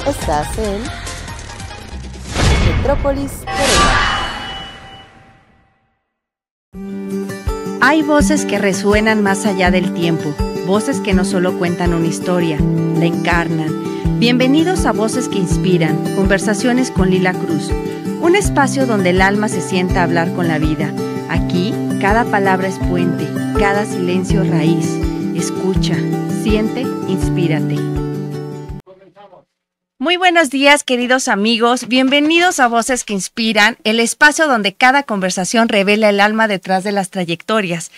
Estás en Metrópolis Querétaro. Hay voces que resuenan más allá del tiempo, voces que no solo cuentan una historia, la encarnan. Bienvenidos a Voces que Inspiran, conversaciones con Lila Cruz, un espacio donde el alma se sienta a hablar con la vida. Aquí, cada palabra es puente, cada silencio raíz. Escucha, siente, inspírate. Muy buenos días, queridos amigos. Bienvenidos a Voces que Inspiran, el espacio donde cada conversación revela el alma detrás de las trayectorias.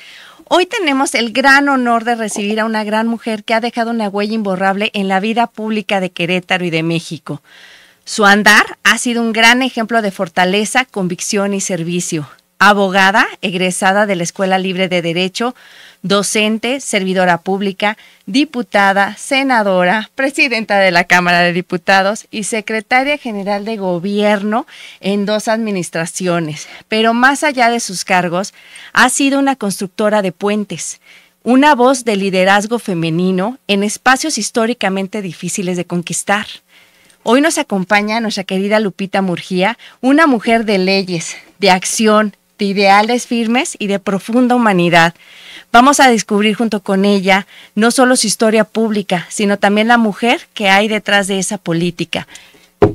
Hoy tenemos el gran honor de recibir a una gran mujer que ha dejado una huella imborrable en la vida pública de Querétaro y de México. Su andar ha sido un gran ejemplo de fortaleza, convicción y servicio. Abogada, egresada de la Escuela Libre de Derecho, docente, servidora pública, diputada, senadora, presidenta de la Cámara de Diputados y secretaria general de Gobierno en 2 administraciones. Pero más allá de sus cargos, ha sido una constructora de puentes, una voz de liderazgo femenino en espacios históricamente difíciles de conquistar. Hoy nos acompaña nuestra querida Lupita Murguía, una mujer de leyes, de acción, de ideales firmes y de profunda humanidad. Vamos a descubrir junto con ella no solo su historia pública, sino también la mujer que hay detrás de esa política.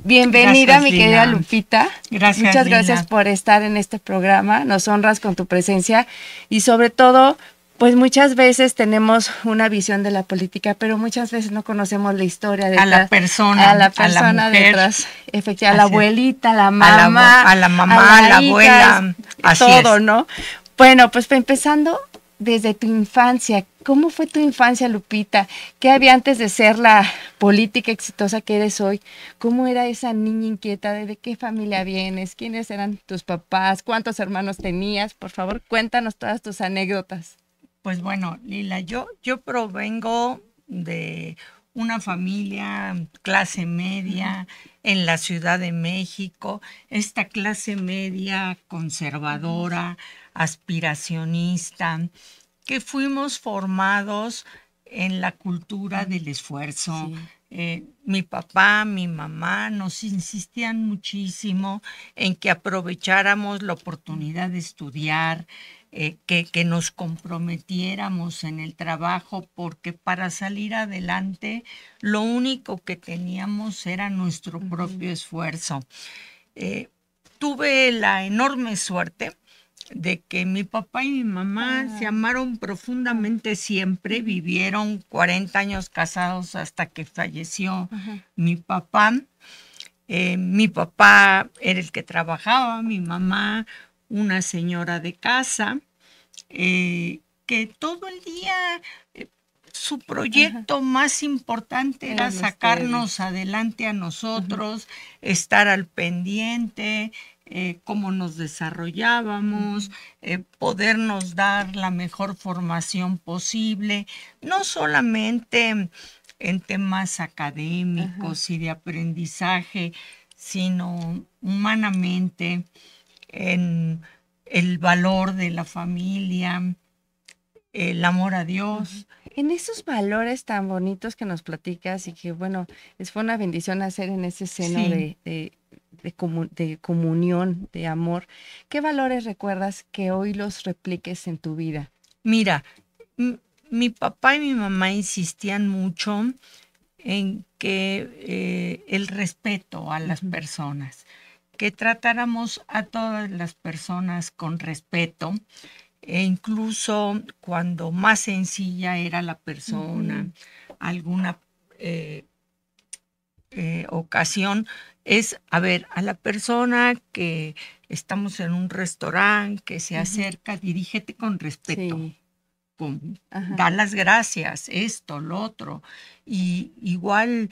Bienvenida, gracias, mi querida Lupita. Gracias, muchas Lila. Gracias por estar en este programa. Nos honras con tu presencia y sobre todo, pues muchas veces tenemos una visión de la política, pero muchas veces no conocemos la historia detrás. A la persona mujer, detrás. Efectivamente, a la abuelita, a la mamá, a la mamá, a la abuela, así todo, es. ¿No? Bueno, pues empezando desde tu infancia, ¿cómo fue tu infancia, Lupita? ¿Qué había antes de ser la política exitosa que eres hoy? ¿Cómo era esa niña inquieta? ¿De qué familia vienes? ¿Quiénes eran tus papás? ¿Cuántos hermanos tenías? Por favor, cuéntanos todas tus anécdotas. Pues bueno, Lila, yo provengo de una familia clase media en la Ciudad de México, esta clase media conservadora, aspiracionista, que fuimos formados en la cultura del esfuerzo. Sí. Mi papá, mi mamá nos insistían muchísimo en que aprovecháramos la oportunidad de estudiar, que nos comprometiéramos en el trabajo, porque para salir adelante lo único que teníamos era nuestro propio esfuerzo. Tuve la enorme suerte de que mi papá y mi mamá se amaron profundamente siempre, vivieron 40 años casados hasta que falleció mi papá. Mi papá era el que trabajaba, mi mamá una señora de casa, que todo el día su proyecto más importante era sacarnos adelante a nosotros, estar al pendiente, cómo nos desarrollábamos, podernos dar la mejor formación posible, no solamente en temas académicos y de aprendizaje, sino humanamente, en el valor de la familia, el amor a Dios. En esos valores tan bonitos que nos platicas y que, bueno, fue una bendición nacer en ese seno sí. de comunión, de amor. ¿Qué valores recuerdas que hoy los repliques en tu vida? Mira, mi papá y mi mamá insistían mucho en que el respeto a las personas, que tratáramos a todas las personas con respeto, e incluso cuando más sencilla era la persona, alguna ocasión, es, a ver, a la persona que estamos en un restaurante, que se acerca, dirígete con respeto. Sí. Da las gracias, esto, lo otro. Y igual,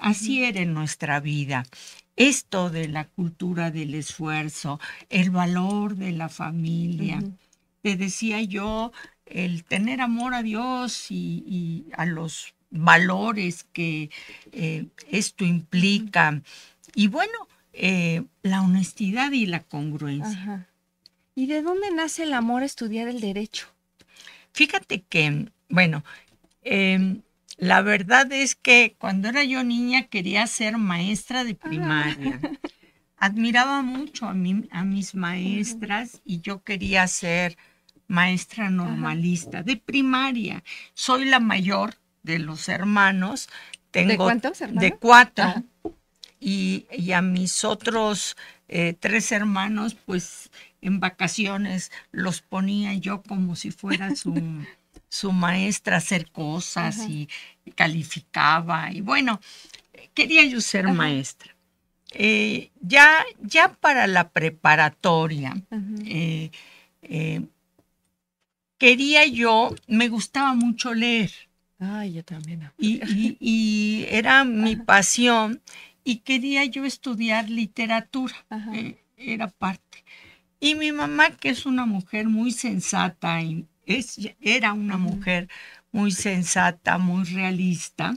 así era en nuestra vida. Esto de la cultura del esfuerzo, el valor de la familia. Te decía yo, el tener amor a Dios y a los valores que esto implica. Y bueno, la honestidad y la congruencia. ¿Y de dónde nace el amor a estudiar el derecho? Fíjate que, bueno, La verdad es que cuando era yo niña quería ser maestra de primaria. Admiraba mucho a mis maestras y yo quería ser maestra normalista de primaria. Soy la mayor de los hermanos. ¿De cuántos hermanos? De 4. Y a mis otros 3 hermanos, pues en vacaciones los ponía yo como si fuera su maestra a hacer cosas y calificaba. Y bueno, quería yo ser maestra. Ya para la preparatoria, me gustaba mucho leer. Ay, yo también. Y era mi pasión y quería yo estudiar literatura. Era parte. Y mi mamá, que es una mujer muy sensata, era una mujer muy sensata, muy realista,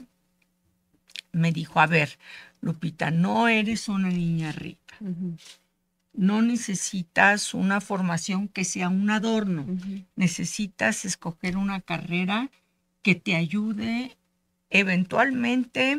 me dijo, a ver, Lupita, no eres una niña rica. No necesitas una formación que sea un adorno. Necesitas escoger una carrera que te ayude eventualmente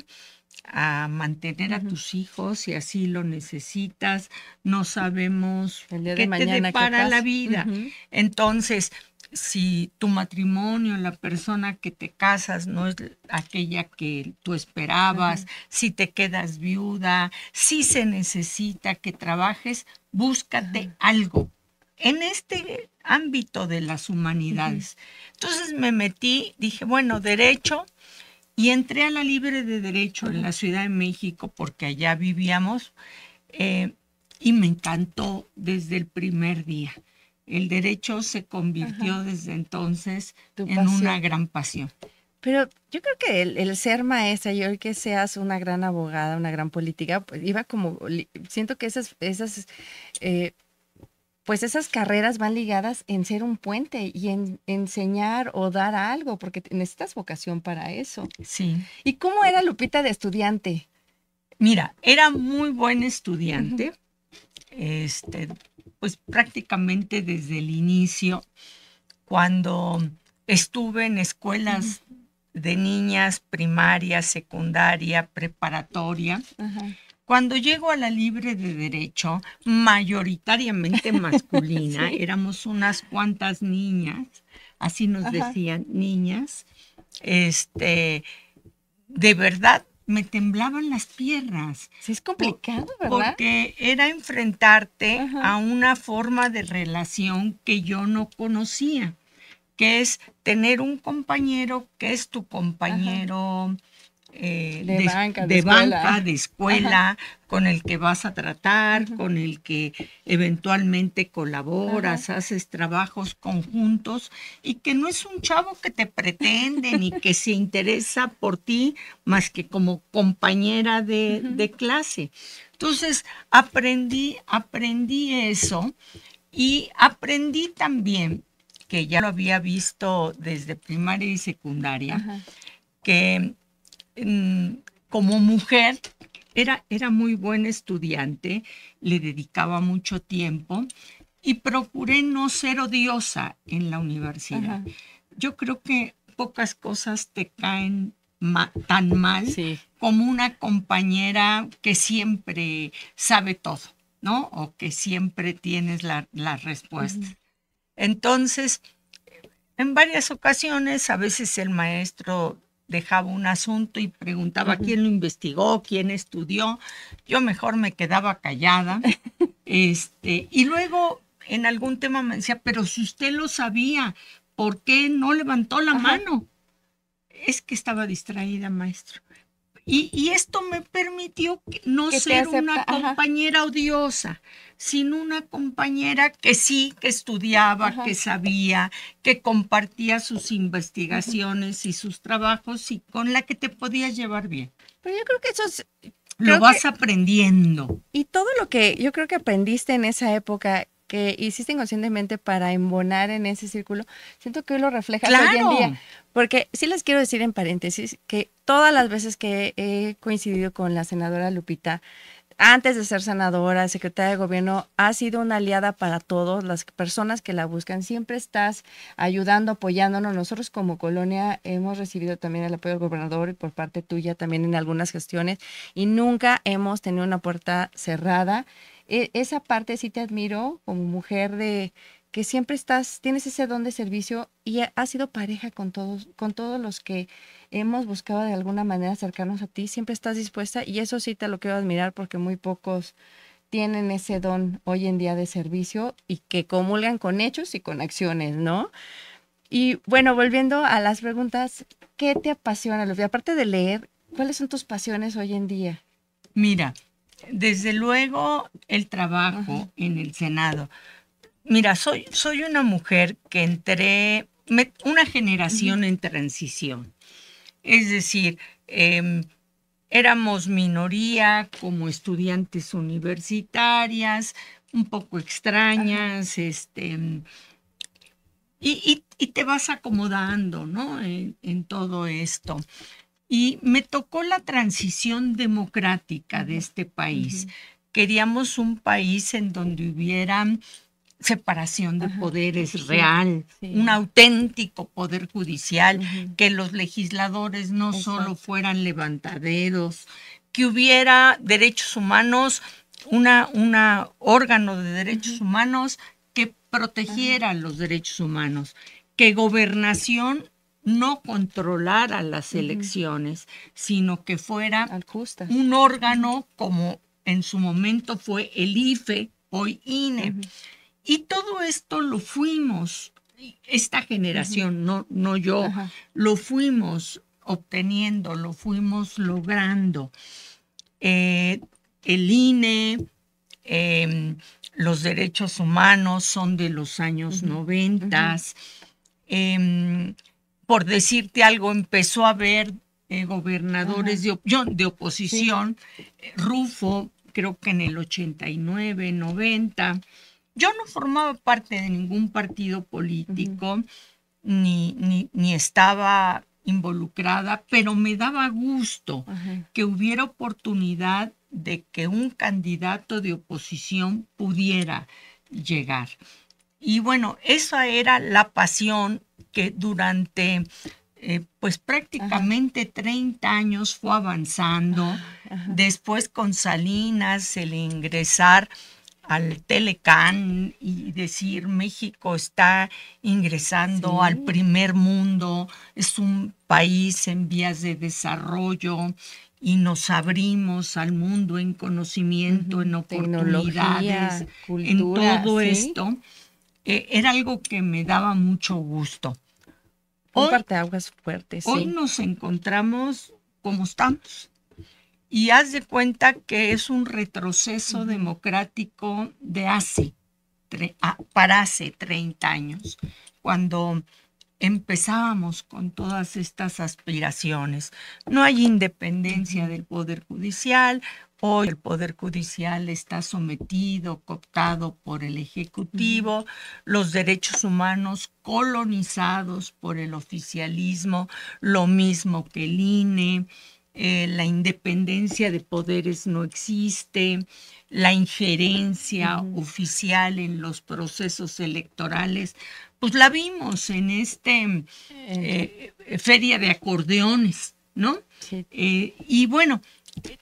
a mantener a tus hijos si así lo necesitas. No sabemos qué te depara la vida. Entonces, si tu matrimonio, la persona que te casas no es aquella que tú esperabas, si te quedas viuda, si se necesita que trabajes, búscate algo en este ámbito de las humanidades. Entonces me metí, dije, bueno, derecho, y entré a la Libre de Derecho en la Ciudad de México porque allá vivíamos y me encantó desde el primer día. El derecho se convirtió desde entonces en una gran pasión. Pero yo creo que el ser maestra y el que seas una gran abogada, una gran política, pues iba como, siento que pues esas carreras van ligadas en ser un puente y en enseñar o dar algo, porque necesitas vocación para eso. Sí. ¿Y cómo era Lupita de estudiante? Mira, era muy buen estudiante, pues prácticamente desde el inicio, cuando estuve en escuelas de niñas, primaria, secundaria, preparatoria. Cuando llego a la Libre de Derecho, mayoritariamente masculina, éramos unas cuantas niñas, así nos decían, niñas, de verdad me temblaban las piernas. Sí, es complicado, ¿verdad? Porque era enfrentarte a una forma de relación que yo no conocía, que es tener un compañero que es tu compañero de banca, de escuela, con el que vas a tratar, con el que eventualmente colaboras, haces trabajos conjuntos, y que no es un chavo que te pretende ni que se interesa por ti más que como compañera de clase. Entonces aprendí eso y aprendí también, que ya lo había visto desde primaria y secundaria, que como mujer era muy buena estudiante, le dedicaba mucho tiempo y procuré no ser odiosa en la universidad. Yo creo que pocas cosas te caen tan mal como una compañera que siempre sabe todo, ¿no? O que siempre tienes la respuesta. Entonces, en varias ocasiones, a veces el maestro dejaba un asunto y preguntaba quién lo investigó, quién estudió. Yo mejor me quedaba callada. Y luego en algún tema me decía, pero si usted lo sabía, ¿por qué no levantó la mano? Es que estaba distraída, maestro. Y esto me permitió no ser una compañera odiosa, sino una compañera que sí, que estudiaba, que sabía, que compartía sus investigaciones y sus trabajos y con la que te podías llevar bien. Pero yo creo que eso es... Lo vas aprendiendo. Y todo lo que yo creo que aprendiste en esa época, que hiciste inconscientemente para embonar en ese círculo, siento que hoy lo reflejas hoy en día. Porque sí les quiero decir en paréntesis que todas las veces que he coincidido con la senadora Lupita, antes de ser senadora, secretaria de gobierno, has sido una aliada para todos, las personas que la buscan. Siempre estás ayudando, apoyándonos. Nosotros como colonia hemos recibido también el apoyo del gobernador y por parte tuya también en algunas gestiones y nunca hemos tenido una puerta cerrada. Esa parte sí te admiro como mujer de que siempre tienes ese don de servicio y has sido pareja con todos los que hemos buscado de alguna manera acercarnos a ti, siempre estás dispuesta y eso sí te lo quiero admirar porque muy pocos tienen ese don hoy en día de servicio y que comulgan con hechos y con acciones, ¿no? Y bueno, volviendo a las preguntas, ¿qué te apasiona, Lucía? Aparte de leer, ¿cuáles son tus pasiones hoy en día? Mira, desde luego el trabajo en el Senado. Mira, soy una mujer que una generación en transición. Es decir, éramos minoría como estudiantes universitarias, un poco extrañas, y te vas acomodando, ¿no? En todo esto. Y me tocó la transición democrática de este país. Queríamos un país en donde hubiera separación de poderes real, un auténtico poder judicial, que los legisladores no solo fueran levantaderos, que hubiera derechos humanos, una órgano de derechos humanos que protegiera los derechos humanos, que gobernación no controlara las elecciones, sino que fuera un órgano como en su momento fue el IFE, hoy INE. Y todo esto lo fuimos, esta generación, no yo, lo fuimos obteniendo, lo fuimos logrando. El INE, los derechos humanos son de los años 90. Por decirte algo, empezó a haber gobernadores de oposición, Rufo, creo que en el 89, 90. Yo no formaba parte de ningún partido político, ni estaba involucrada, pero me daba gusto que hubiera oportunidad de que un candidato de oposición pudiera llegar. Y bueno, esa era la pasión que durante pues prácticamente 30 años fue avanzando. Después con Salinas, el ingresar al Telecán y decir México está ingresando al primer mundo, es un país en vías de desarrollo y nos abrimos al mundo en conocimiento, en oportunidades, cultura, en todo esto. Era algo que me daba mucho gusto. Un parteaguas fuerte, sí. Hoy nos encontramos como estamos. Y haz de cuenta que es un retroceso democrático de para hace 30 años, cuando empezábamos con todas estas aspiraciones. No hay independencia del Poder Judicial. Hoy el Poder Judicial está sometido, cooptado por el Ejecutivo, los derechos humanos colonizados por el oficialismo, lo mismo que el INE. La independencia de poderes no existe, la injerencia oficial en los procesos electorales, pues la vimos en feria de acordeones, ¿no? Sí. Y bueno,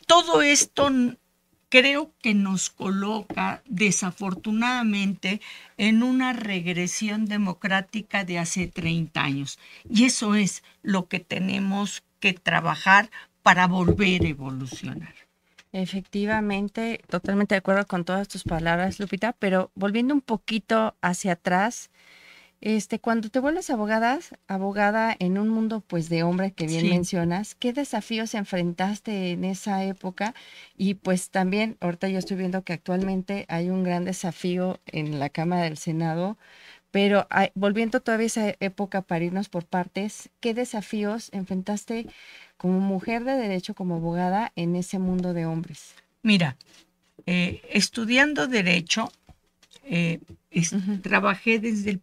todo esto creo que nos coloca desafortunadamente en una regresión democrática de hace 30 años. Y eso es lo que tenemos que trabajar para volver a evolucionar. Efectivamente, totalmente de acuerdo con todas tus palabras, Lupita, pero volviendo un poquito hacia atrás, cuando te vuelves abogada en un mundo pues de hombres que bien mencionas, ¿qué desafíos enfrentaste en esa época? Y pues también, ahorita yo estoy viendo que actualmente hay un gran desafío en la Cámara del Senado, pero volviendo todavía a esa época para irnos por partes, ¿qué desafíos enfrentaste como mujer de derecho, como abogada en ese mundo de hombres? Mira, estudiando derecho, trabajé desde el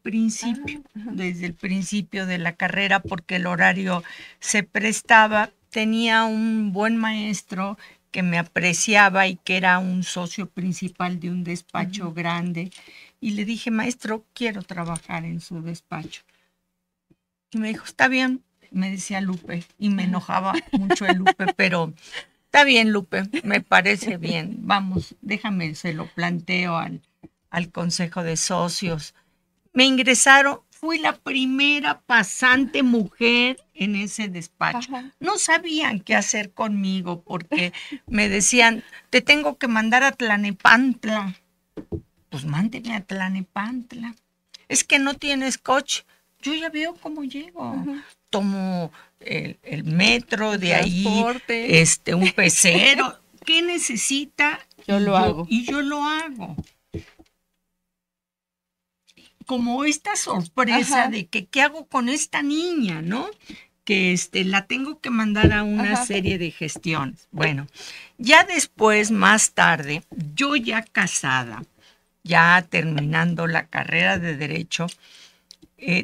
principio de la carrera porque el horario se prestaba. Tenía un buen maestro que me apreciaba y que era un socio principal de un despacho grande. Y le dije, maestro, quiero trabajar en su despacho. Y me dijo, está bien, me decía Lupe, y me enojaba mucho el Lupe, pero está bien, Lupe, me parece bien. Vamos, déjame, se lo planteo al Consejo de Socios. Me ingresaron, fui la primera pasante mujer en ese despacho. Ajá. No sabían qué hacer conmigo porque me decían, te tengo que mandar a Tlanepantla. Pues mándeme a Tlanepantla. Es que no tienes coche. Yo ya veo cómo llego. Tomo el metro, de Transporte. ahí un pecero. ¿Qué necesita? Yo lo hago. Y yo lo hago. Como esta sorpresa Ajá. de que qué hago con esta niña, ¿no? Que la tengo que mandar a una Ajá. serie de gestiones. Bueno, ya después, más tarde, yo ya casada, ya terminando la carrera de Derecho,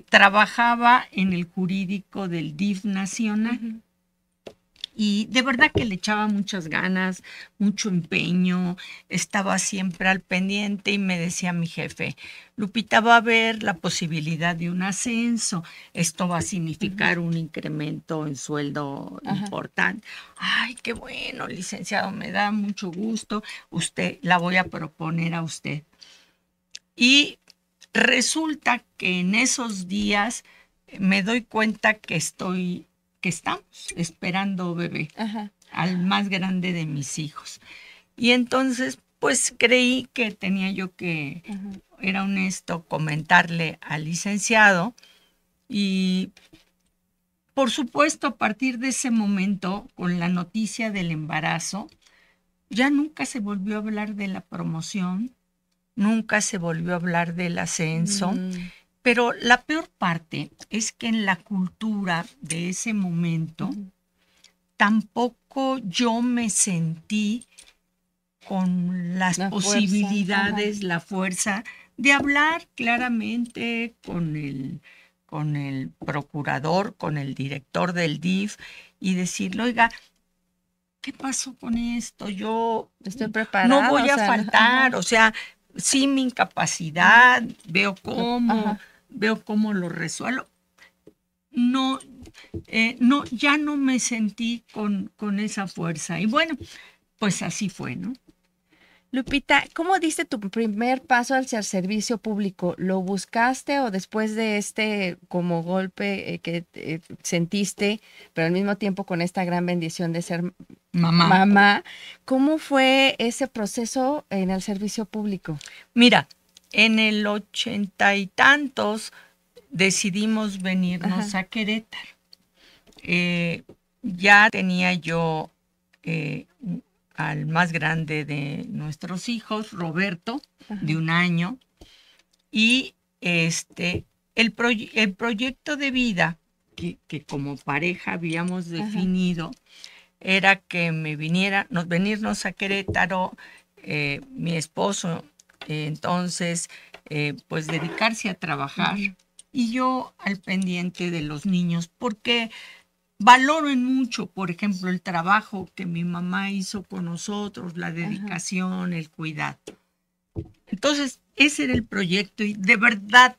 trabajaba en el jurídico del DIF nacional. Y de verdad que le echaba muchas ganas, mucho empeño, estaba siempre al pendiente y me decía mi jefe, Lupita, va a haber la posibilidad de un ascenso, esto va a significar un incremento en sueldo importante. Ay, qué bueno, licenciado, me da mucho gusto, usted, la voy a proponer a usted. Y resulta que en esos días me doy cuenta que estamos esperando bebé, al más grande de mis hijos. Y entonces, pues creí que tenía yo que, era honesto, comentarle al licenciado. Y por supuesto, a partir de ese momento, con la noticia del embarazo, ya nunca se volvió a hablar de la promoción, nunca se volvió a hablar del ascenso. Pero la peor parte es que en la cultura de ese momento tampoco yo me sentí con las posibilidades, la fuerza de hablar claramente con el procurador, con el director del DIF y decirle, oiga, ¿qué pasó con esto? Yo estoy preparada, no voy a faltar, o sea, sí mi incapacidad, veo cómo lo resuelvo. No, ya no me sentí con esa fuerza. Y bueno, pues así fue, ¿no? Lupita, ¿cómo diste tu primer paso hacia el servicio público? ¿Lo buscaste o después de como golpe que sentiste, pero al mismo tiempo con esta gran bendición de ser mamá? ¿Cómo fue ese proceso en el servicio público? Mira, en el 80 y tantos decidimos venirnos a Querétaro. Ya tenía yo al más grande de nuestros hijos, Roberto, de 1 año, y el proyecto de vida que como pareja habíamos definido era que venirnos a Querétaro, mi esposo, entonces, pues dedicarse a trabajar y yo al pendiente de los niños, porque valoro en mucho, por ejemplo, el trabajo que mi mamá hizo con nosotros, la dedicación, el cuidado. Entonces, ese era el proyecto y de verdad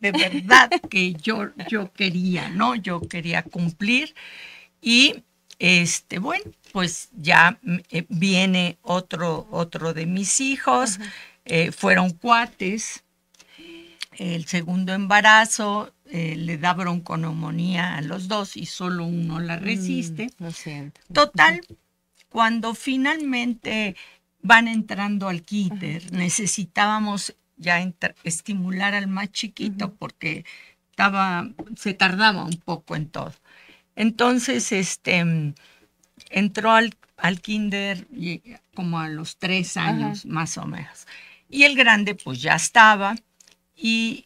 que yo quería, ¿no? Yo quería cumplir y bueno, pues ya viene otro de mis hijos, fueron cuates, el segundo embarazo, le da bronconeumonía a los dos y solo uno la resiste. Lo siento. Total, cuando finalmente van entrando al kinder, necesitábamos ya estimular al más chiquito porque se tardaba un poco en todo. Entonces, entró al kinder como a los 3 años, más o menos. Y el grande pues ya estaba y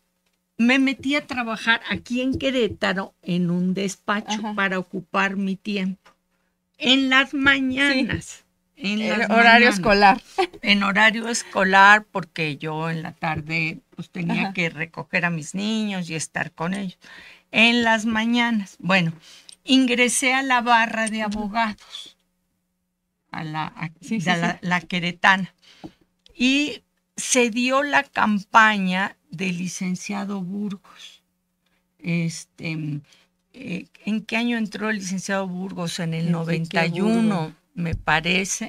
me metí a trabajar aquí en Querétaro en un despacho para ocupar mi tiempo. En las mañanas. Sí. Horario escolar. En horario escolar, porque yo en la tarde pues tenía que recoger a mis niños y estar con ellos. En las mañanas. Bueno, ingresé a la barra de abogados. la queretana. Y se dio la campaña del licenciado Burgos. ¿En qué año entró el licenciado Burgos? En el 91, me parece.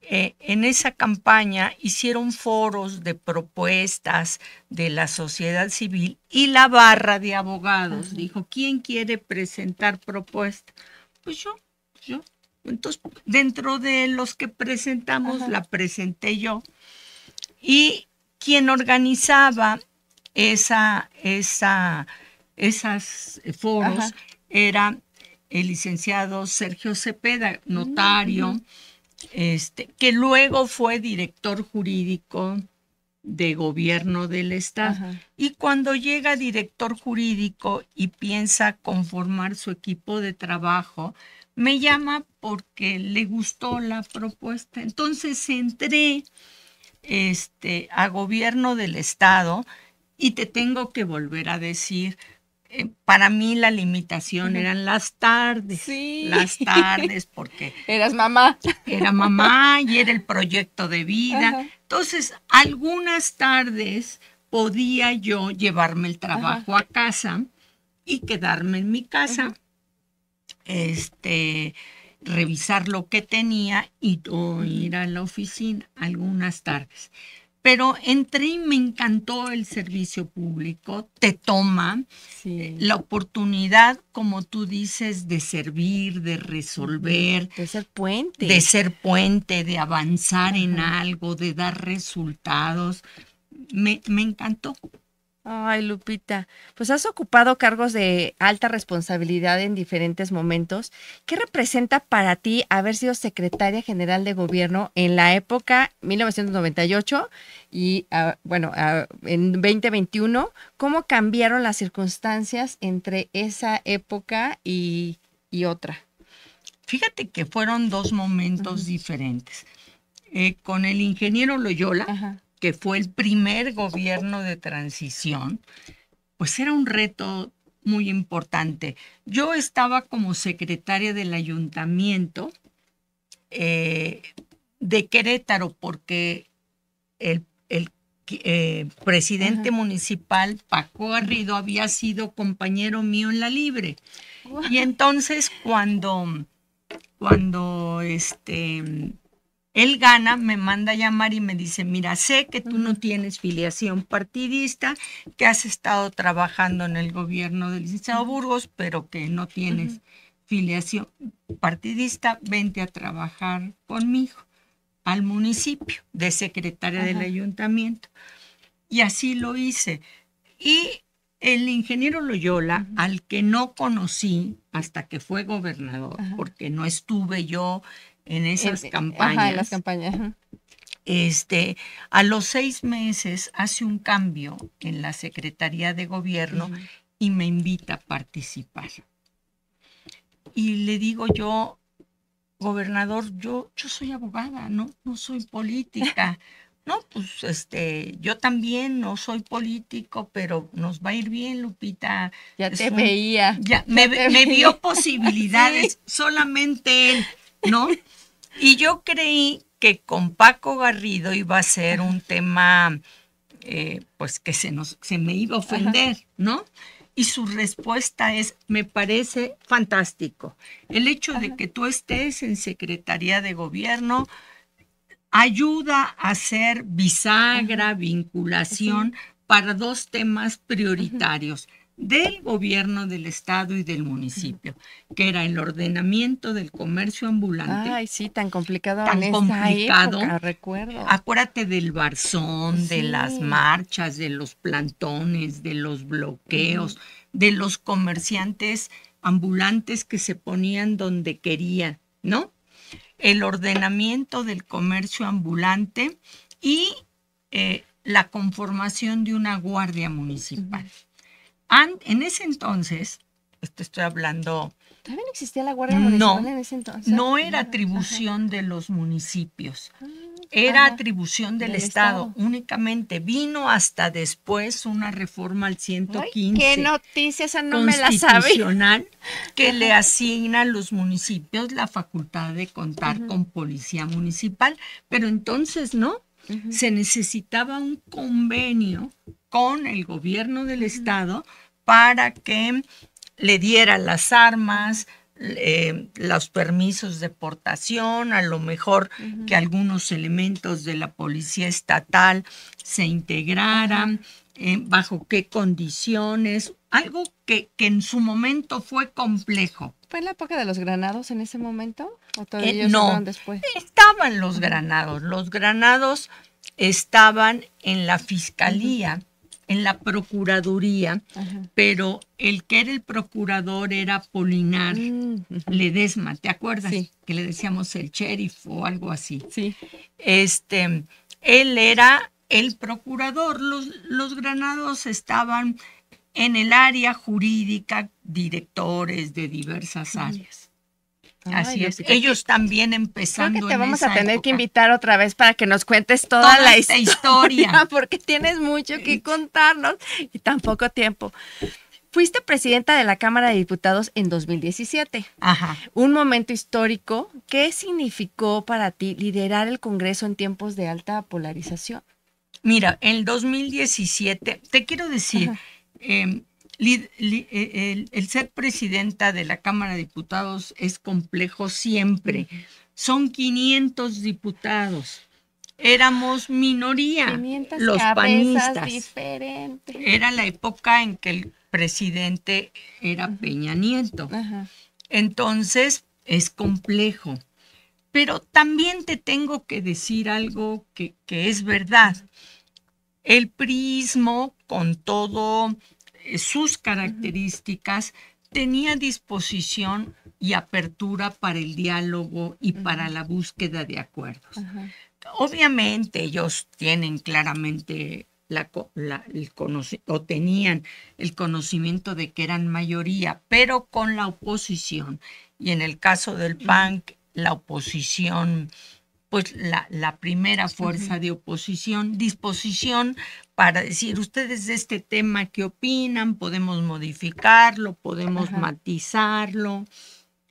En esa campaña hicieron foros de propuestas de la sociedad civil y la barra de abogados dijo, ¿quién quiere presentar propuestas? Pues yo. Entonces, dentro de los que presentamos, la presenté yo. Y quien organizaba esos foros era el licenciado Sergio Cepeda, notario, que luego fue director jurídico de gobierno del estado. Y cuando llega director jurídico y piensa conformar su equipo de trabajo, me llama porque le gustó la propuesta. Entonces entré a gobierno del estado y te tengo que volver a decir, para mí la limitación eran las tardes. Sí. Las tardes porque... Eras mamá. Era mamá y era el proyecto de vida. Entonces, algunas tardes podía yo llevarme el trabajo a casa y quedarme en mi casa, revisar lo que tenía y ir a la oficina algunas tardes. Pero entré y me encantó el servicio público. Te toma la oportunidad, como tú dices, de servir, de resolver. De ser puente. De ser puente, de avanzar en algo, de dar resultados. Me encantó. Ay, Lupita, pues has ocupado cargos de alta responsabilidad en diferentes momentos. ¿Qué representa para ti haber sido secretaria general de gobierno en la época 1998 y, en 2021? ¿Cómo cambiaron las circunstancias entre esa época y otra? Fíjate que fueron dos momentos diferentes. Con el ingeniero Loyola, que fue el primer gobierno de transición, pues era un reto muy importante. Yo estaba como secretaria del ayuntamiento de Querétaro porque el presidente municipal, Paco Garrido, había sido compañero mío en la Libre. Wow. Y entonces cuando él gana, me manda a llamar y me dice, mira, sé que tú no tienes filiación partidista, que has estado trabajando en el gobierno del licenciado Burgos, pero que no tienes filiación partidista, vente a trabajar conmigo al municipio de secretaria del ayuntamiento. Y así lo hice. Y el ingeniero Loyola, al que no conocí hasta que fue gobernador, porque no estuve yo en esas campañas. En las campañas. A los 6 meses hace un cambio en la Secretaría de Gobierno y me invita a participar. Y le digo yo, gobernador, yo soy abogada, no soy política. No, pues yo también no soy político, pero nos va a ir bien, Lupita. Ya te veía. Me vio posibilidades, solamente él, ¿no? Y yo creí que con Paco Garrido iba a ser un tema, pues que se me iba a ofender, ¿no? Y su respuesta es, me parece fantástico. El hecho de que tú estés en Secretaría de Gobierno ayuda a hacer bisagra, vinculación para 2 temas prioritarios del gobierno del estado y del municipio, que era el ordenamiento del comercio ambulante. Ay, sí, tan complicado en esa época, recuerdo. Acuérdate del barzón, de las marchas, de los plantones, de los bloqueos, de los comerciantes ambulantes que se ponían donde querían, ¿no? El ordenamiento del comercio ambulante y la conformación de una guardia municipal. En ese entonces, estoy hablando... ¿También existía la guardia municipal en ese entonces? No era atribución de los municipios. era Ajá. atribución del Del Estado, Estado. únicamente. Vino hasta después una reforma al Ay, 115 qué noticia, esa no me la sabía. constitucional que le asigna a los municipios la facultad de contar con policía municipal, pero entonces no, se necesitaba un convenio con el gobierno del Estado para que le diera las armas, los permisos de portación, a lo mejor que algunos elementos de la policía estatal se integraran, bajo qué condiciones, algo que en su momento fue complejo. ¿Fue en la época de los granados en ese momento? ¿O todavía ellos No, llegaron después? estaban los granados. Los granados estaban en la fiscalía, en la procuraduría, pero el que era el procurador era Polinar Ledesma, ¿te acuerdas? Sí. Que le decíamos el sheriff o algo así. Sí. Él era el procurador. Los granados estaban en el área jurídica, directores de diversas áreas. Así Ay, es. Lupita, Ellos también creo empezando que te vamos en a esa tener que época. invitar otra vez para que nos cuentes toda Toda la esta historia, historia. porque tienes mucho que contarnos y tan poco tiempo. Fuiste presidenta de la Cámara de Diputados en 2017. Ajá. Un momento histórico. ¿Qué significó para ti liderar el Congreso en tiempos de alta polarización? Mira, en 2017, te quiero decir, el ser presidenta de la Cámara de Diputados es complejo siempre. Son 500 diputados. Éramos minoría, 500 los cabezas panistas. diferentes. Era la época en que el presidente era Peña Nieto. Ajá. Entonces, es complejo. Pero también te tengo que decir algo que es verdad. El priismo, con todo sus características, tenía disposición y apertura para el diálogo y para la búsqueda de acuerdos. Ajá. Obviamente ellos tienen claramente tenían el conocimiento de que eran mayoría, pero con la oposición. Y en el caso del PAN, la oposición, pues la primera fuerza de oposición, disposición para decir, ustedes de este tema, ¿qué opinan? Podemos modificarlo, podemos matizarlo.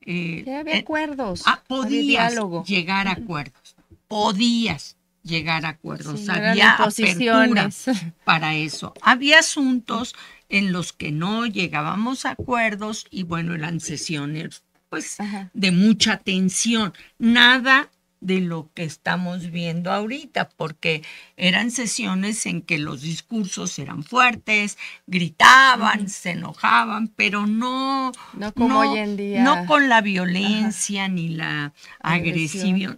Ya había acuerdos. Había Podías diálogo. llegar a acuerdos. Podías llegar a acuerdos. Sí, no eran había apertura imposiciones. para eso. Había asuntos en los que no llegábamos a acuerdos y bueno, eran sesiones pues de mucha tensión. Nada de lo que estamos viendo ahorita, porque eran sesiones en que los discursos eran fuertes, gritaban, se enojaban, pero no como hoy en día. No con la violencia ni la agresividad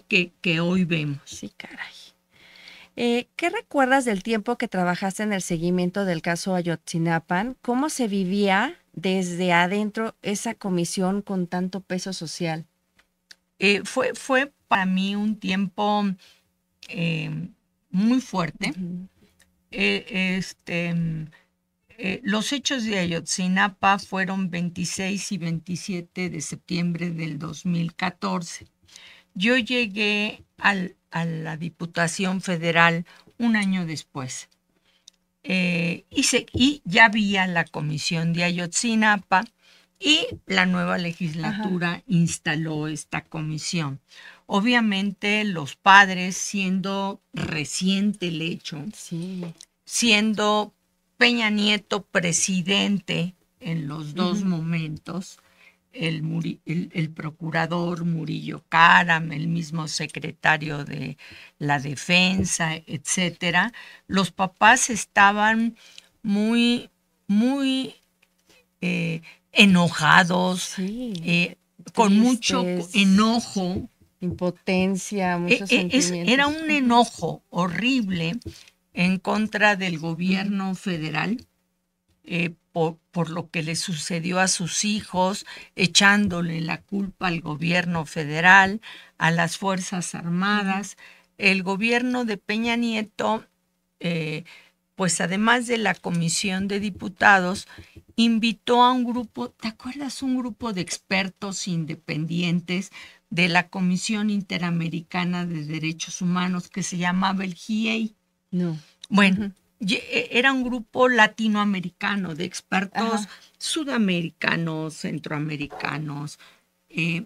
que hoy vemos. Sí, caray. ¿Qué recuerdas del tiempo que trabajaste en el seguimiento del caso Ayotzinapa? ¿Cómo se vivía desde adentro esa comisión con tanto peso social? Fue para mí un tiempo muy fuerte. Los hechos de Ayotzinapa fueron 26 y 27 de septiembre del 2014. Yo llegué a la Diputación Federal un año después. Y ya había la comisión de Ayotzinapa y la nueva legislatura instaló esta comisión. Obviamente los padres, siendo reciente el hecho, siendo Peña Nieto presidente en los dos momentos, el procurador Murillo Karam, el mismo secretario de la Defensa, etcétera, los papás estaban muy, muy enojados, con mucho enojo. Impotencia, muchos sentimientos. Era un enojo horrible en contra del gobierno federal por lo que le sucedió a sus hijos, echándole la culpa al gobierno federal, a las Fuerzas Armadas. El gobierno de Peña Nieto, pues además de la Comisión de Diputados, invitó a un grupo, ¿te acuerdas? Un grupo de expertos independientes de la Comisión Interamericana de Derechos Humanos que se llamaba el GIEI. No. Bueno, era un grupo latinoamericano de expertos Ajá. sudamericanos, centroamericanos, que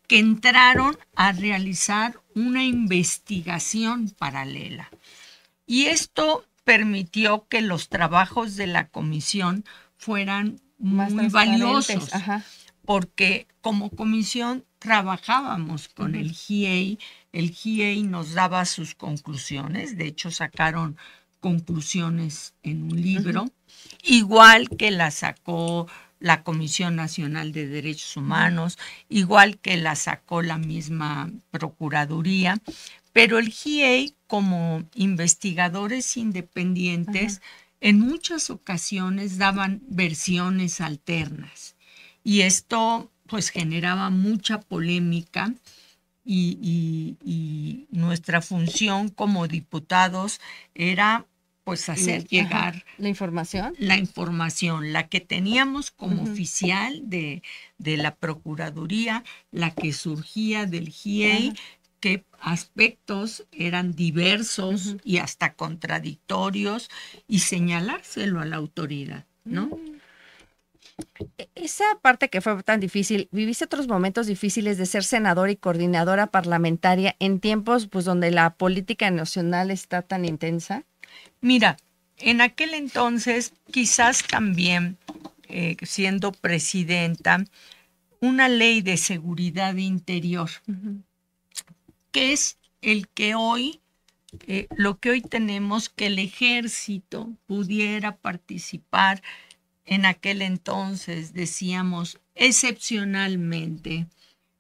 entraron a realizar una investigación paralela. Y esto permitió que los trabajos de la comisión fueran Más muy transparentes. valiosos, Ajá. porque como comisión trabajábamos con el GIEI. El GIEI nos daba sus conclusiones, de hecho sacaron conclusiones en un libro, igual que la sacó la Comisión Nacional de Derechos Humanos, igual que la sacó la misma Procuraduría, pero el GIEI, como investigadores independientes, en muchas ocasiones daban versiones alternas. Y esto pues generaba mucha polémica y nuestra función como diputados era pues hacer llegar la información. la información, la que teníamos como oficial de la Procuraduría, la que surgía del GIEI, qué aspectos eran diversos y hasta contradictorios, y señalárselo a la autoridad, ¿no? Esa parte que fue tan difícil, ¿viviste otros momentos difíciles de ser senadora y coordinadora parlamentaria en tiempos pues donde la política nacional está tan intensa? Mira, en aquel entonces, quizás también siendo presidenta, una ley de seguridad interior, que es el que hoy, lo que hoy tenemos, que el ejército pudiera participar. En aquel entonces decíamos excepcionalmente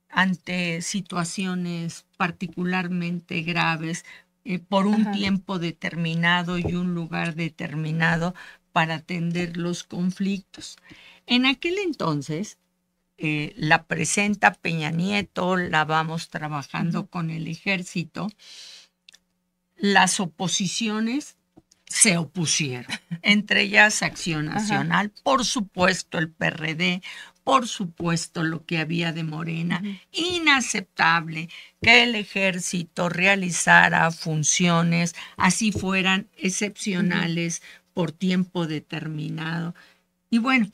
ante situaciones particularmente graves, por un tiempo determinado y un lugar determinado para atender los conflictos. En aquel entonces, la presenta Peña Nieto, la vamos trabajando con el ejército, las oposiciones se opusieron, entre ellas Acción Nacional, por supuesto el PRD, por supuesto lo que había de Morena. Inaceptable que el ejército realizara funciones, así fueran excepcionales, por tiempo determinado. Y bueno,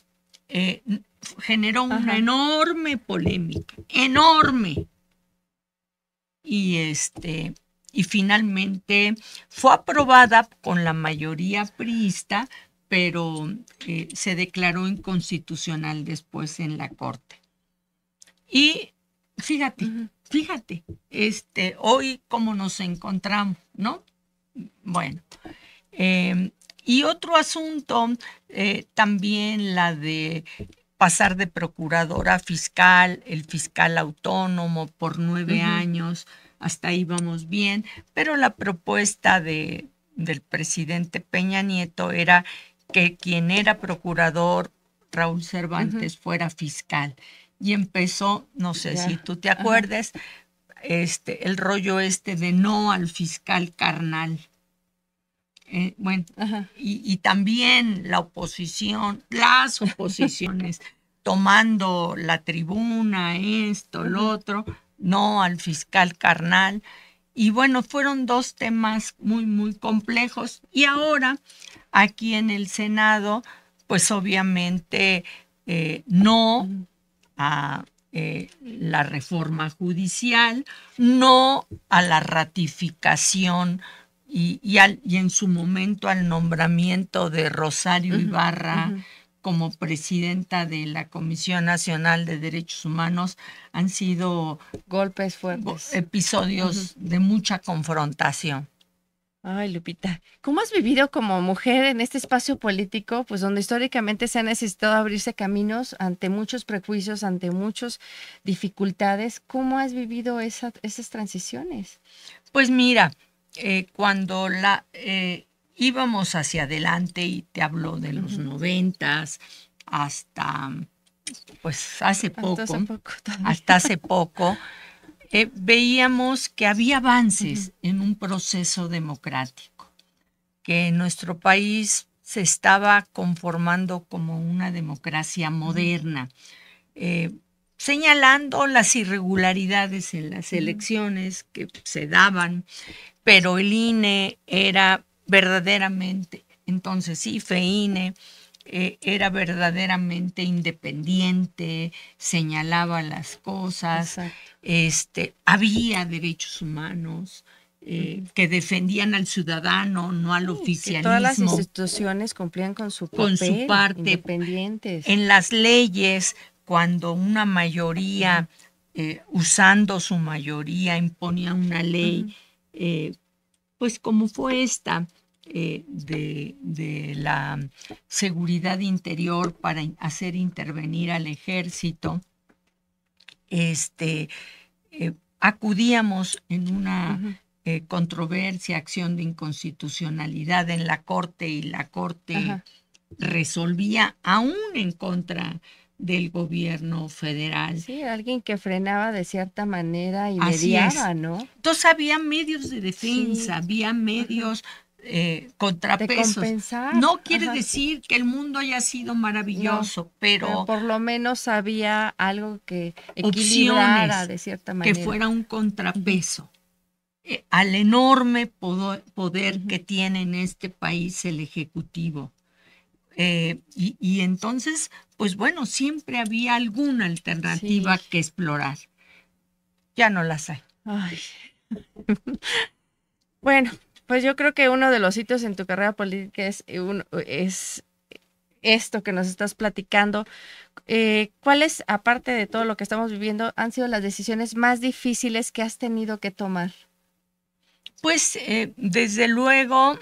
generó una enorme polémica, enorme. Y finalmente fue aprobada con la mayoría priista, pero se declaró inconstitucional después en la Corte. Y fíjate, hoy cómo nos encontramos, ¿no? Bueno, y otro asunto, también la de pasar de procuradora a fiscal, el fiscal autónomo por 9 años, hasta ahí vamos bien, pero la propuesta del presidente Peña Nieto era que quien era procurador, Raúl Cervantes, fuera fiscal. Y empezó, no sé si tú te acuerdas, el rollo de no al fiscal carnal. Bueno, y también la oposición, las oposiciones, tomando la tribuna, esto, lo otro, no al fiscal carnal. Y bueno, fueron dos temas muy, muy complejos. Y ahora, aquí en el Senado, pues obviamente no a la reforma judicial, no a la ratificación y en su momento al nombramiento de Rosario Ibarra como presidenta de la Comisión Nacional de Derechos Humanos. Han sido golpes fuertes, episodios de mucha confrontación. Ay, Lupita, ¿cómo has vivido como mujer en este espacio político, pues donde históricamente se ha necesitado abrirse caminos ante muchos prejuicios, ante muchas dificultades? ¿Cómo has vivido esas transiciones? Pues mira, cuando íbamos hacia adelante, y te hablo de los 90s hasta pues hasta hace poco, veíamos que había avances en un proceso democrático, que nuestro país se estaba conformando como una democracia moderna, señalando las irregularidades en las elecciones que se daban, pero el INE era verdaderamente, entonces IFE-INE, era verdaderamente independiente, señalaba las cosas, había derechos humanos que defendían al ciudadano, no al oficialismo. Que todas las instituciones cumplían con su papel, parte, independientes. En las leyes, cuando una mayoría, usando su mayoría, imponía una ley, pues como fue esta, de la seguridad interior para hacer intervenir al ejército, acudíamos en una controversia, acción de inconstitucionalidad en la Corte, y la Corte resolvía aún en contra del gobierno federal. Sí, alguien que frenaba de cierta manera y mediaba, ¿no? Entonces había medios de defensa, había medios contrapesos. De compensar. No quiere decir que el mundo haya sido maravilloso, no, pero por lo menos había algo que equilibrara de cierta manera. Que fuera un contrapeso al enorme poder que tiene en este país el Ejecutivo. Y entonces, pues bueno, siempre había alguna alternativa que explorar. Ya no las hay. Ay. Bueno, pues yo creo que uno de los hitos en tu carrera política es esto que nos estás platicando. ¿Cuáles, aparte de todo lo que estamos viviendo, han sido las decisiones más difíciles que has tenido que tomar? Pues desde luego,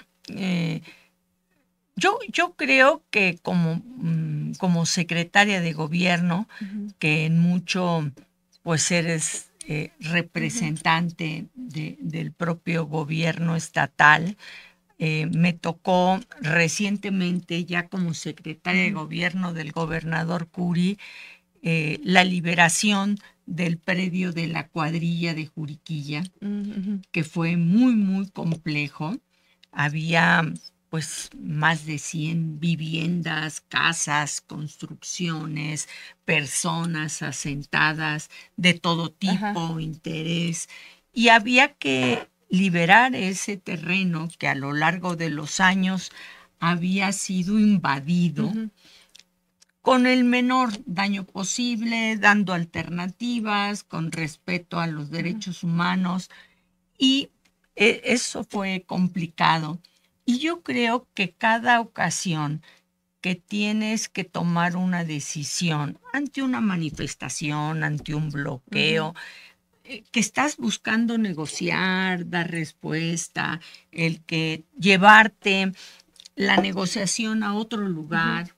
yo creo que como secretaria de gobierno, que en mucho pues eres representante del propio gobierno estatal, me tocó recientemente, ya como secretaria de gobierno del gobernador Curi, la liberación del predio de la cuadrilla de Juriquilla, que fue muy, muy complejo. Había pues más de 100 viviendas, casas, construcciones, personas asentadas de todo tipo, interés, y había que liberar ese terreno que a lo largo de los años había sido invadido con el menor daño posible, dando alternativas, con respeto a los derechos humanos, y eso fue complicado. Y yo creo que cada ocasión que tienes que tomar una decisión ante una manifestación, ante un bloqueo, que estás buscando negociar, dar respuesta, el que llevarte la negociación a otro lugar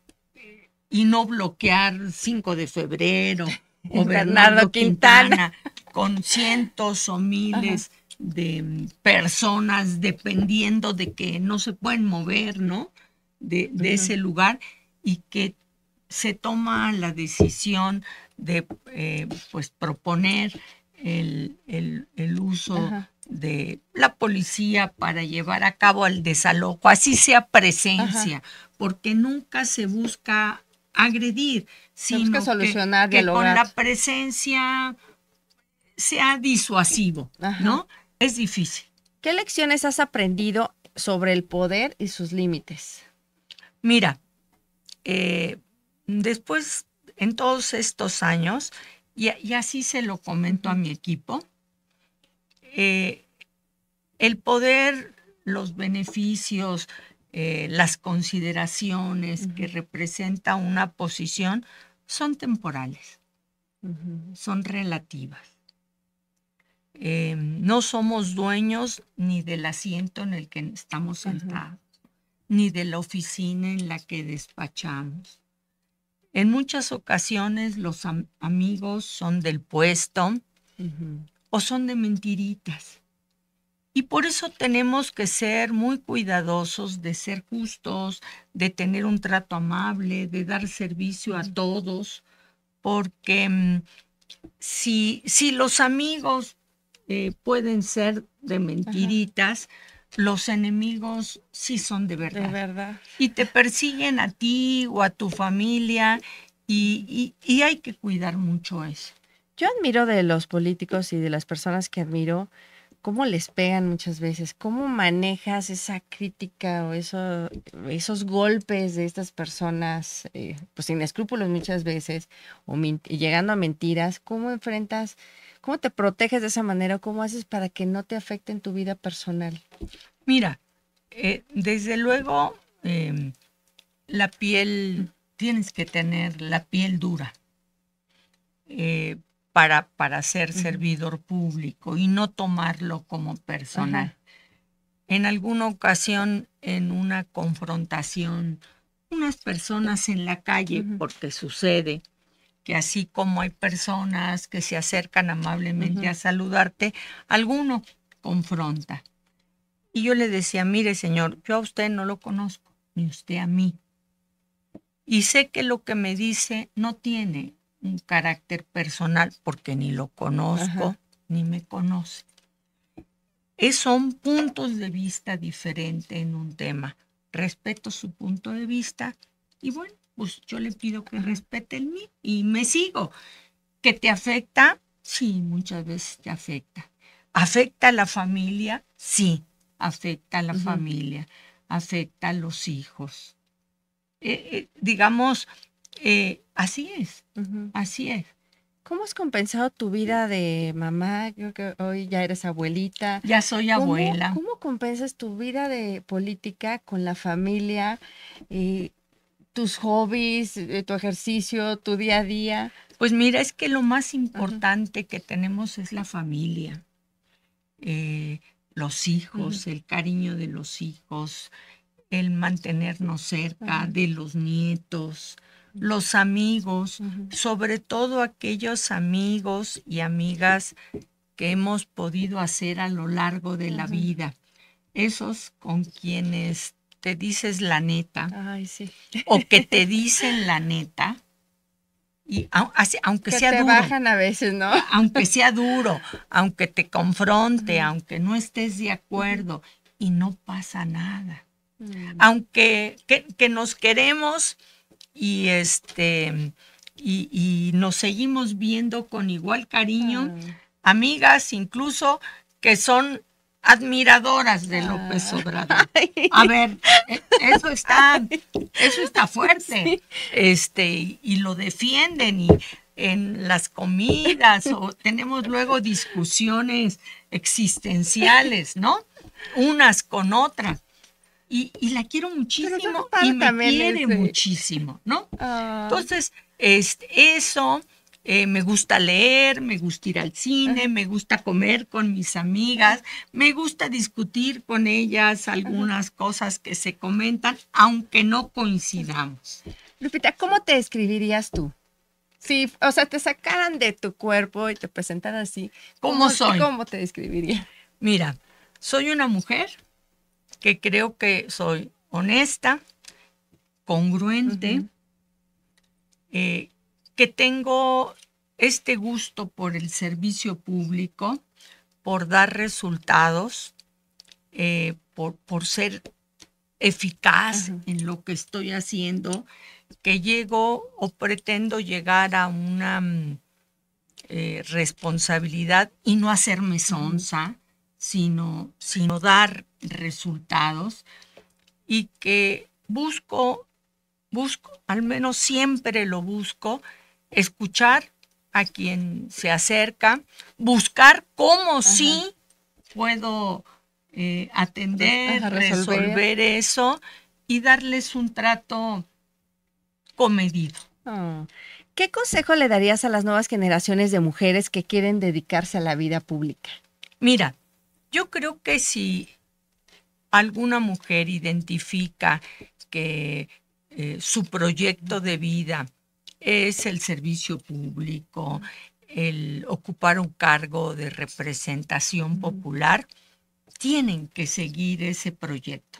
y no bloquear 5 de febrero o Bernardo Quintana con cientos o miles de personas dependiendo de que no se pueden mover, ¿no? De ese lugar, y que se toma la decisión de pues proponer el uso de la policía para llevar a cabo el desalojo, así sea presencia, porque nunca se busca agredir, sino solucionar, que con la presencia sea disuasivo, ¿no? Es difícil. ¿Qué lecciones has aprendido sobre el poder y sus límites? Mira, después, en todos estos años, y así se lo comento a mi equipo, el poder, los beneficios, las consideraciones que representa una posición son temporales, son relativas. No somos dueños ni del asiento en el que estamos sentados, ni de la oficina en la que despachamos. En muchas ocasiones los amigos son del puesto o son de mentiritas. Y por eso tenemos que ser muy cuidadosos de ser justos, de tener un trato amable, de dar servicio a todos, porque si los amigos pueden ser de mentiritas, los enemigos sí son de De verdad. verdad. Y te persiguen a ti o a tu familia y hay que cuidar mucho eso. Yo admiro de los políticos y de las personas que admiro cómo les pegan muchas veces, cómo manejas esa crítica o esos golpes de estas personas, pues sin escrúpulos muchas veces, o y llegando a mentiras, cómo enfrentas, cómo te proteges de esa manera, o cómo haces para que no te afecte en tu vida personal. Mira, desde luego la piel, tienes que tener la piel dura eh, para ser servidor público y no tomarlo como personal. Ajá. En alguna ocasión, en una confrontación, unas personas en la calle, Ujú. porque sucede que así como hay personas que se acercan amablemente a saludarte, alguno confronta. Y yo le decía, mire señor, yo a usted no lo conozco, ni usted a mí. Y sé que lo que me dice no tiene un carácter personal porque ni lo conozco, Ajá. ni me conoce. Son puntos de vista diferentes en un tema. Respeto su punto de vista y bueno, pues yo le pido que respete el mío y me sigo. ¿Que te afecta? Sí, muchas veces te afecta. ¿Afecta a la familia? Sí, afecta a la familia, afecta a los hijos. Digamos, así es, Ujú. así es. ¿Cómo has compensado tu vida de mamá? Creo que hoy ya eres abuelita. Ya soy ¿Cómo, abuela. cómo compensas tu vida de política con la familia, tus hobbies, tu ejercicio, tu día a día? Pues mira, es que lo más importante que tenemos es la familia. Los hijos, el cariño de los hijos, el mantenernos cerca de los nietos, los amigos, sobre todo aquellos amigos y amigas que hemos podido hacer a lo largo de la vida. Esos con quienes te dices la neta Ay, sí. o que te dicen la neta, y aunque Que sea te duro, bajan a veces, ¿no? aunque sea duro, aunque te confronte, aunque no estés de acuerdo, y no pasa nada. Aunque que nos queremos y y nos seguimos viendo con igual cariño, amigas incluso que son admiradoras de López Obrador. A ver, eso está fuerte. Y lo defienden y en las comidas o tenemos luego discusiones existenciales, ¿no? Unas con otras. Y la quiero Pero está muchísimo padre y me también quiere ese. muchísimo, ¿no? Ah, Entonces, eso, me gusta leer, me gusta ir al cine, me gusta comer con mis amigas, me gusta discutir con ellas algunas cosas que se comentan, aunque no coincidamos. Lupita, ¿cómo te describirías tú? Sí, o sea, te sacaran de tu cuerpo y te presentaran así. ¿Cómo soy? ¿Cómo te describirías? Mira, soy una mujer que creo que soy honesta, congruente, que tengo este gusto por el servicio público, por dar resultados, por ser eficaz en lo que estoy haciendo, que llego o pretendo llegar a una responsabilidad y no hacerme sonsa, sino dar resultados y que busco, al menos siempre lo busco, escuchar a quien se acerca, buscar cómo sí puedo atender, resolver eso y darles un trato comedido. Oh. ¿Qué consejo le darías a las nuevas generaciones de mujeres que quieren dedicarse a la vida pública? Mira, yo creo que si alguna mujer identifica que su proyecto de vida es el servicio público, el ocupar un cargo de representación popular, tienen que seguir ese proyecto.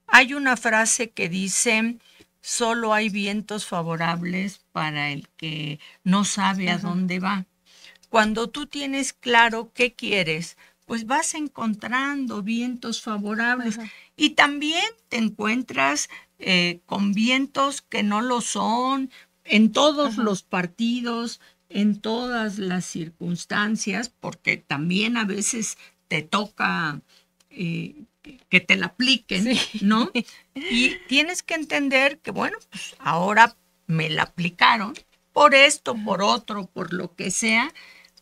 Hay una frase que dice, solo hay vientos favorables para el que no sabe a dónde va. Cuando tú tienes claro qué quieres, pues vas encontrando vientos favorables. Ajá. Y también te encuentras con vientos que no lo son en todos Ajá. los partidos, en todas las circunstancias, porque también a veces te toca que te la apliquen, Sí. ¿no? Y tienes que entender que, bueno, pues ahora me la aplicaron por esto, por otro, por lo que sea,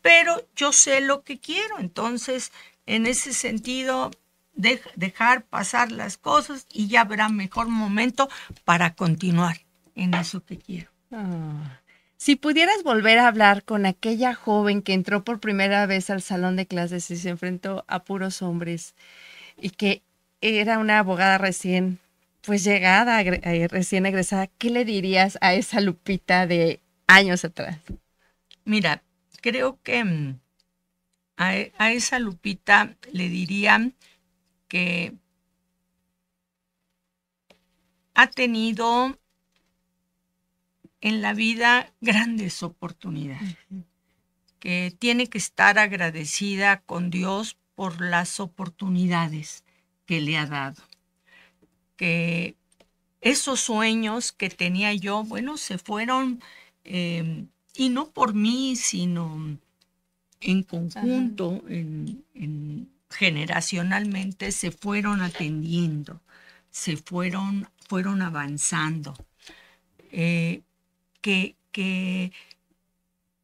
pero yo sé lo que quiero. Entonces, en ese sentido, dejar pasar las cosas y ya habrá mejor momento para continuar en eso que quiero. Ah. Si pudieras volver a hablar con aquella joven que entró por primera vez al salón de clases y se enfrentó a puros hombres y que era una abogada recién, pues llegada, recién egresada, ¿qué le dirías a esa Lupita de años atrás? Mira, creo que a esa Lupita le diría que ha tenido en la vida grandes oportunidades, que tiene que estar agradecida con Dios por las oportunidades que le ha dado, que esos sueños que tenía yo, bueno, se fueron, y no por mí, sino en conjunto, generacionalmente, se fueron atendiendo, fueron avanzando. Que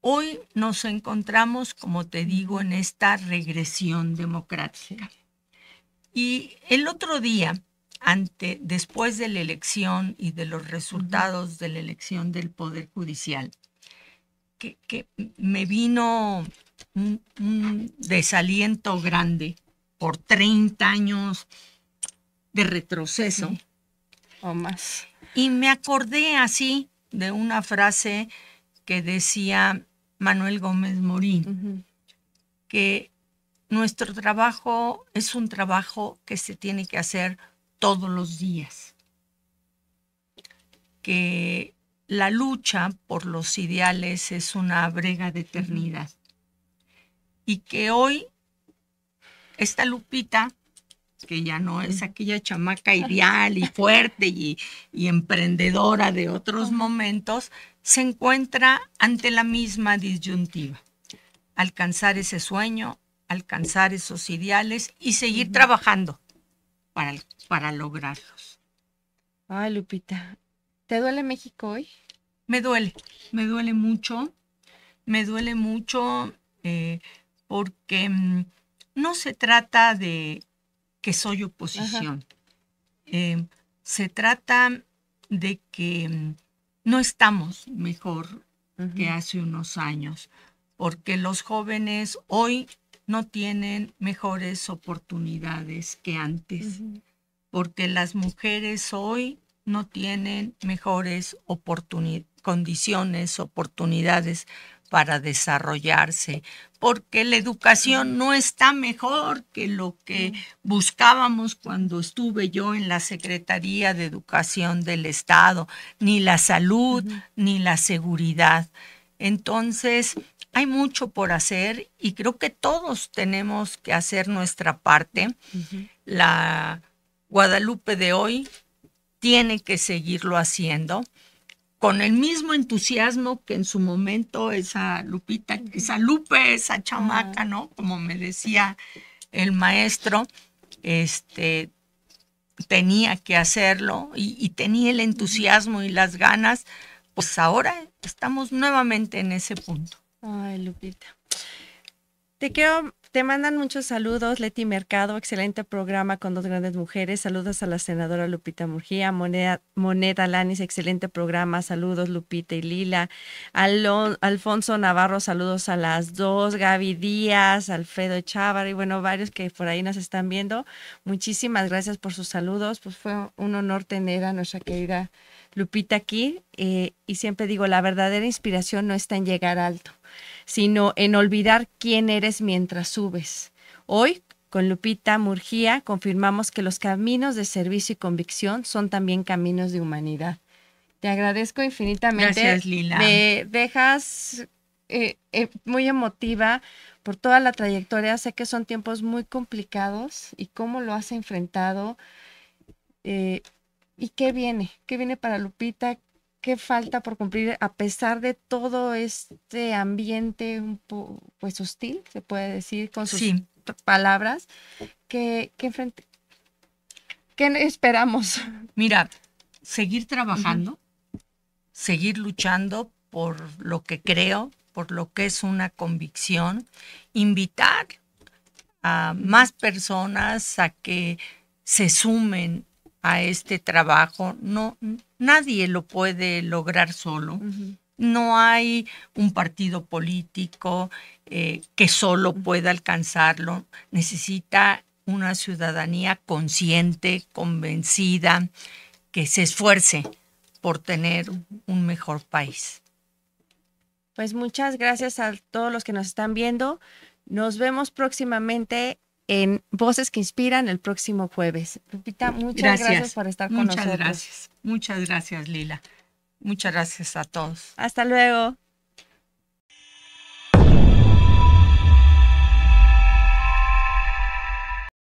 hoy nos encontramos, como te digo, en esta regresión democrática. Y el otro día, después de la elección y de los resultados de la elección del Poder Judicial, que me vino un desaliento grande por 30 años de retroceso. Sí. O más. Y me acordé así de una frase que decía Manuel Gómez Morín, que nuestro trabajo es un trabajo que se tiene que hacer todos los días, que la lucha por los ideales es una brega de eternidad y que hoy esta Lupita, que ya no es aquella chamaca ideal y fuerte y emprendedora de otros momentos, se encuentra ante la misma disyuntiva: alcanzar ese sueño, alcanzar esos ideales y seguir trabajando para lograrlos. Ay, Lupita, ¿te duele México hoy? Me duele mucho, porque no se trata de que soy oposición. Se trata de que no estamos mejor que hace unos años, porque los jóvenes hoy no tienen mejores oportunidades que antes, porque las mujeres hoy no tienen mejores condiciones, oportunidades para desarrollarse, porque la educación no está mejor que lo que buscábamos cuando estuve yo en la Secretaría de Educación del Estado, ni la salud, ni la seguridad. Entonces, hay mucho por hacer y creo que todos tenemos que hacer nuestra parte. La Guadalupe de hoy tiene que seguirlo haciendo con el mismo entusiasmo que en su momento esa Lupita, esa chamaca, ¿no? Como me decía el maestro, tenía que hacerlo y tenía el entusiasmo y las ganas. Pues ahora estamos nuevamente en ese punto. Ay, Lupita. Te mandan muchos saludos, Leti Mercado, excelente programa con dos grandes mujeres. Saludos a la senadora Lupita Murguía, Moneda Lanis, excelente programa. Saludos, Lupita y Lila. Alfonso Navarro, saludos a las dos. Gaby Díaz, Alfredo Chávar y bueno, varios que por ahí nos están viendo. Muchísimas gracias por sus saludos. Pues fue un honor tener a nuestra querida Lupita aquí. Y siempre digo, la verdadera inspiración no está en llegar alto, sino en olvidar quién eres mientras subes. Hoy, con Lupita Murguía, confirmamos que los caminos de servicio y convicción son también caminos de humanidad. Te agradezco infinitamente. Gracias, Lila. Me dejas muy emotiva por toda la trayectoria. Sé que son tiempos muy complicados y cómo lo has enfrentado. ¿Y qué viene para Lupita? ¿Qué falta por cumplir a pesar de todo este ambiente pues hostil, se puede decir, con sus Sí, palabras? ¿Qué esperamos? mira, seguir trabajando, seguir luchando por lo que creo, por lo que es una convicción, invitar a más personas a que se sumen a este trabajo. No, nadie lo puede lograr solo. No hay un partido político que solo pueda alcanzarlo. Necesita una ciudadanía consciente, convencida, que se esfuerce por tener un mejor país. Pues muchas gracias a todos los que nos están viendo. Nos vemos próximamente en Voces que Inspiran el próximo jueves. Lupita, muchas gracias por estar con nosotros. Muchas gracias, Lila. Muchas gracias a todos. Hasta luego.